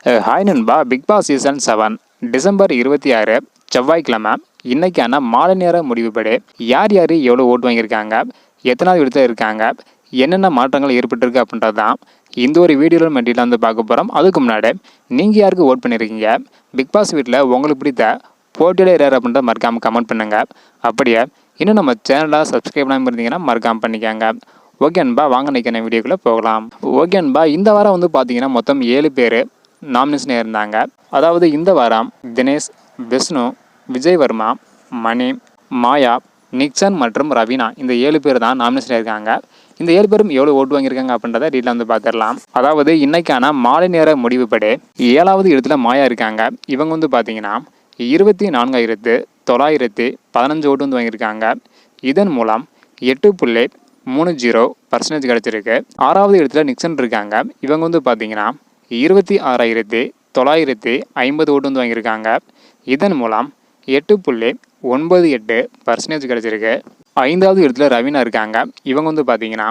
Hi நண்பா, big Boss season 7 December 26 செவ்வாய்க்கிழமை இன்னைக்கான மாலை நேர முடிவுபடி யார் யார் எவ்வளோ ஓட்டு வாங்கியிருக்காங்க, எத்தனாவது இடத்துல இருக்காங்க, என்னென்ன மாற்றங்கள் ஏற்பட்டிருக்கு அப்படின்றது தான் இந்த ஒரு வீடியோவில் மெட்டீரியல் வந்து பார்க்க போகிறோம். அதுக்கு முன்னாடி நீங்கள் யாருக்கு ஓட் பண்ணியிருக்கீங்க, பிக் பாஸ் வீட்டில் உங்களுக்கு பிடித்த போட்டியாளர் யார் அப்படின்றத மறக்காமல் கமெண்ட் பண்ணுங்கள். அப்படியே இன்னும் நம்ம சேனலை சப்ஸ்கிரைப் பண்ணாமல் இருந்தீங்கன்னா மறக்காமல் பண்ணிக்கோங்க. ஓகே அன்பா, வாங்க நிற்கிற வீடியோக்குள்ளே போகலாம். ஓகே அன்பா, இந்த வாரம் வந்து பார்த்தீங்கன்னா மொத்தம் 7 பேர் நாமினேஷன் இருந்தாங்க. அதாவது இந்த வாரம் தினேஷ், விஷ்ணு, விஜய் வர்மா, மணி, மாயா, நிக்சன் மற்றும் ரவீனா இந்த 7 பேர் தான் நாமினேஷன் இருக்காங்க. இந்த 7 பேரும் எவ்வளோ ஓட்டு வாங்கியிருக்காங்க அப்படின்றத டீட்டெயில் வந்து பார்த்துடலாம். அதாவது இன்னைக்கான மாலை நேர முடிவுப்படி 7வது இடத்துல மாயா இருக்காங்க. இவங்க வந்து பார்த்தீங்கன்னா 24,915 ஓட்டு வந்து வாங்கியிருக்காங்க. இதன் மூலம் 8.30% கிடச்சிருக்கு. 6வது இடத்துல நிக்சன் இருக்காங்க. இவங்க வந்து பார்த்தீங்கன்னா 26,950 ஓட்டு வந்து வாங்கியிருக்காங்க. இதன் மூலம் 8.98% கிடச்சிருக்கு. 5வது இடத்துல ரவீனா இருக்காங்க. இவங்க வந்து பார்த்தீங்கன்னா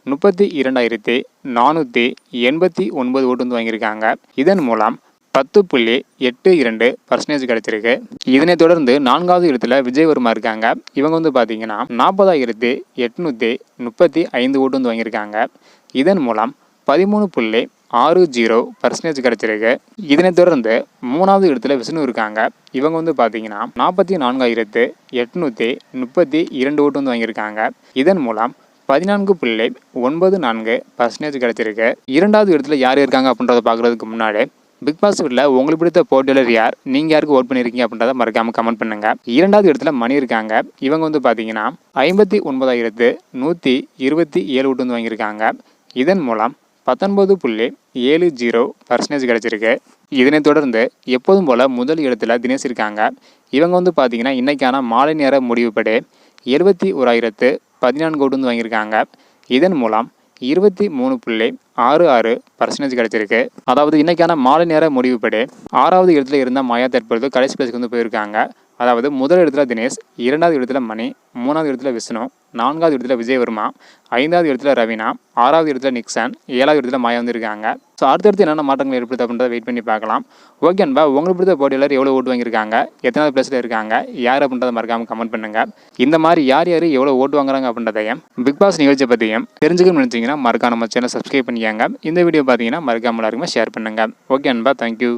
32,489 ஓட்டு வந்து வாங்கியிருக்காங்க. இதன் மூலம் 10.82% கிடச்சிருக்கு. இதனைத் தொடர்ந்து 4வது இடத்துல விஜய் வர்மா இருக்காங்க. இவங்க வந்து பார்த்தீங்கன்னா 40,835 ஓட்டு வந்து வாங்கியிருக்காங்க. இதன் மூலம் 13.60% கிடச்சிருக்கு. இதனைத் தொடர்ந்து 3வது இடத்துல விஷ்ணு இருக்காங்க. இவங்க வந்து பார்த்தீங்கன்னா 44,832 ஓட்டு வந்து வாங்கியிருக்காங்க. இதன் மூலம் 14.94% கிடச்சிருக்கு. 2வது இடத்துல யார் இருக்காங்க அப்படின்றத பார்க்குறதுக்கு முன்னாடி பிக் பாஸ் வீட்டில் உங்களுக்கு பிடித்த போட்டியாளர் யார், நீங்கள் யாருக்கு ஓட் பண்ணியிருக்கீங்க அப்படின்றத மறக்காமல் கமெண்ட் பண்ணுங்கள். 2வது இடத்துல மணி இருக்காங்க. இவங்க வந்து பார்த்தீங்கன்னா 59,127 ஓட்டு வந்து வாங்கியிருக்காங்க. இதன் மூலம் 19.70% கிடச்சிருக்கு. இதனைத் தொடர்ந்து எப்போதும் போல் முதல் இடத்துல தினேஷ் இருக்காங்க. இவங்க வந்து பார்த்தீங்கன்னா இன்னைக்கான மாலை நேர முடிவுப்படி 71,014 ஓட்டு வந்து வாங்கியிருக்காங்க. இதன் மூலம் 23.66% கிடச்சிருக்கு. அதாவது இன்னைக்கான மாலை நேர முடிவுப்படி 6வது இடத்துல இருந்த மாயா தற்பொழுது கடைசி பிளேஸ்க்கு வந்து போயிருக்காங்க. அதாவது முதல் இடத்துல தினேஷ், 2வது இடத்துல மணி, 3வது இடத்துல விஷ்ணு, 4வது இடத்துல விஜய் வர்மா, 5வது இடத்துல ரவீனா, 6வது இடத்துல நிக்சன், 7வது இடத்துல மாயா வந்துருக்காங்க. ஸோ அடுத்தடுத்து என்னென்ன மாற்றங்கள் ஏற்படுது அப்படின்றத வெயிட் பண்ணி பார்க்கலாம். ஓகே அன்பா, உங்களுக்கு பிடித்த போட்டியாளர் எவ்வளோ ஓட்டு வாங்கியிருக்காங்க, எத்தனாவது பிளேஸில் இருக்காங்க, யார் அப்படின்றத மறக்காமல் கமெண்ட் பண்ணுங்கள். இந்த மாதிரி யார் யார் எவ்வளோ ஓட்டு வாங்குறாங்க அப்படின்றதையும் பிக் பாஸ் நிகழ்ச்சியை பற்றியும் தெரிஞ்சுக்கணும்னு நினச்சிங்கன்னா மறக்காம நம்ம சேனல் சப்ஸ்கிரைப் பண்ணிக்கோங்க. இந்த வீடியோ பார்த்தீங்கன்னா மறக்காம எல்லாருக்குமே ஷேர் பண்ணுங்கள். ஓகே அன்பா, தேங்க்யூ.